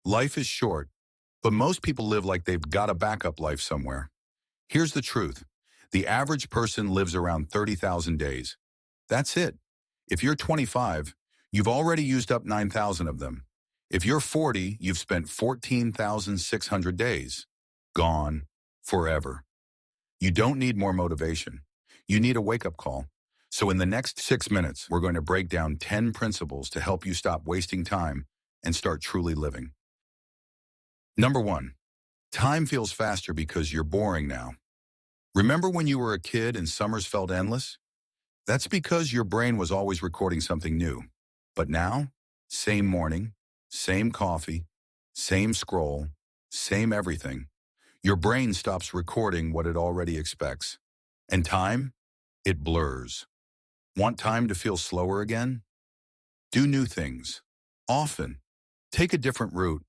Life is short, but most people live like they've got a backup life somewhere. Here's the truth. The average person lives around 30,000 days. That's it. If you're 25, you've already used up 9,000 of them. If you're 40, you've spent 14,600 days. Gone. Forever. You don't need more motivation. You need a wake-up call. So in the next 6 minutes, we're going to break down 10 principles to help you stop wasting time and start truly living. Number 1. Time feels faster because you're boring now. Remember when you were a kid and summers felt endless? That's because your brain was always recording something new. But now, same morning, same coffee, same scroll, same everything. Your brain stops recording what it already expects. And time? It blurs. Want time to feel slower again? Do new things. Often. Take a different route.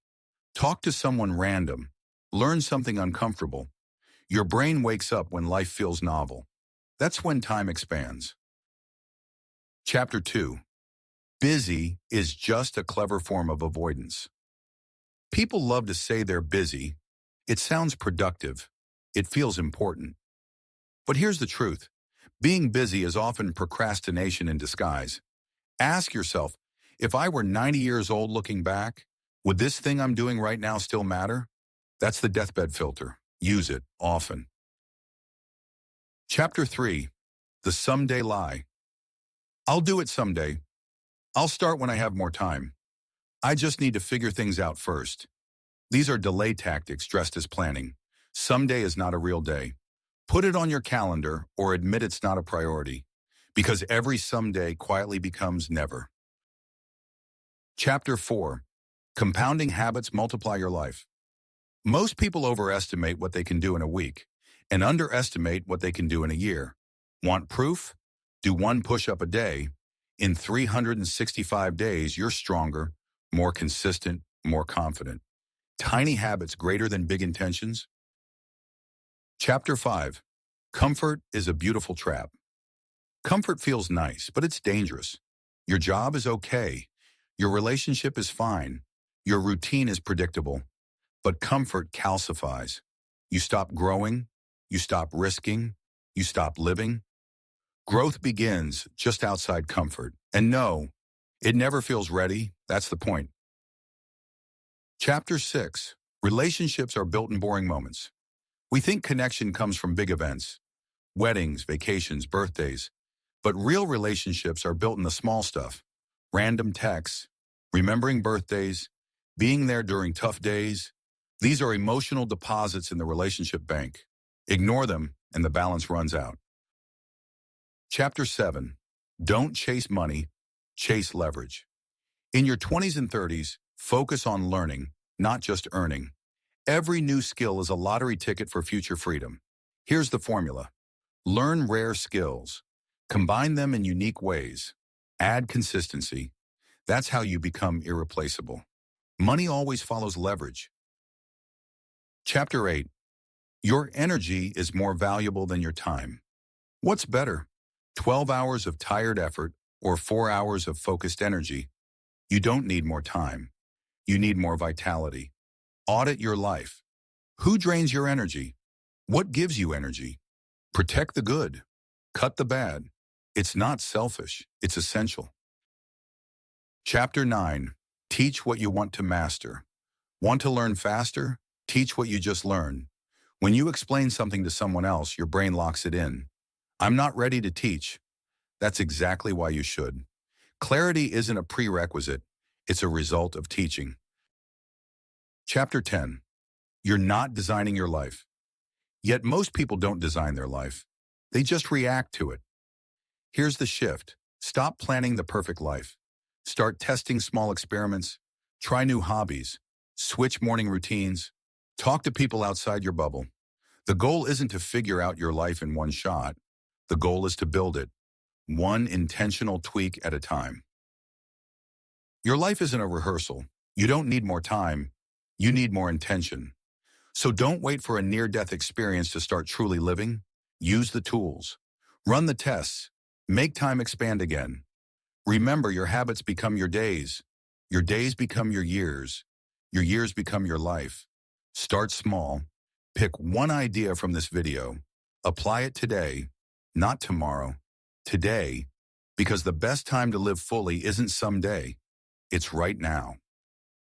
Talk to someone random. Learn something uncomfortable. Your brain wakes up when life feels novel. That's when time expands. Chapter 2. Busy is just a clever form of avoidance. People love to say they're busy. It sounds productive. It feels important. But here's the truth. Being busy is often procrastination in disguise. Ask yourself, if I were 90 years old looking back, would this thing I'm doing right now still matter? That's the deathbed filter. Use it often. Chapter 3. The Someday Lie. I'll do it someday. I'll start when I have more time. I just need to figure things out first. These are delay tactics dressed as planning. Someday is not a real day. Put it on your calendar or admit it's not a priority, because every someday quietly becomes never. Chapter 4. Compounding habits multiply your life. Most people overestimate what they can do in a week and underestimate what they can do in a year. Want proof? Do one push-up a day. In 365 days, you're stronger, more consistent, more confident. Tiny habits greater than big intentions. Chapter 5. Comfort is a beautiful trap. Comfort feels nice, but it's dangerous. Your job is okay. Your relationship is fine. Your routine is predictable. But comfort calcifies. You stop growing. You stop risking. You stop living. Growth begins just outside comfort. And no, it never feels ready. That's the point. Chapter 6. Relationships are built in boring moments. We think connection comes from big events, weddings, vacations, birthdays. But real relationships are built in the small stuff. Random texts, remembering birthdays, being there during tough days. These are emotional deposits in the relationship bank. Ignore them and the balance runs out. Chapter 7. Don't chase money, chase leverage. In your 20s and 30s, focus on learning, not just earning. Every new skill is a lottery ticket for future freedom. Here's the formula. Learn rare skills. Combine them in unique ways. Add consistency. That's how you become irreplaceable. Money always follows leverage. Chapter 8. Your energy is more valuable than your time. What's better? 12 hours of tired effort or 4 hours of focused energy? You don't need more time. You need more vitality. Audit your life. Who drains your energy? What gives you energy? Protect the good. Cut the bad. It's not selfish. It's essential. Chapter 9. Teach what you want to master. Want to learn faster? Teach what you just learned. When you explain something to someone else, your brain locks it in. I'm not ready to teach. That's exactly why you should. Clarity isn't a prerequisite. It's a result of teaching. Chapter 10. You're not designing your life. Yet most people don't design their life. They just react to it. Here's the shift. Stop planning the perfect life. Start testing small experiments. Try new hobbies. Switch morning routines. Talk to people outside your bubble. The goal isn't to figure out your life in one shot. The goal is to build it, one intentional tweak at a time. Your life isn't a rehearsal. You don't need more time. You need more intention. So don't wait for a near-death experience to start truly living. Use the tools. Run the tests. Make time expand again. Remember, your habits become your days. Your days become your years. Your years become your life. Start small. Pick one idea from this video. Apply it today, not tomorrow. Today, because the best time to live fully isn't someday. It's right now.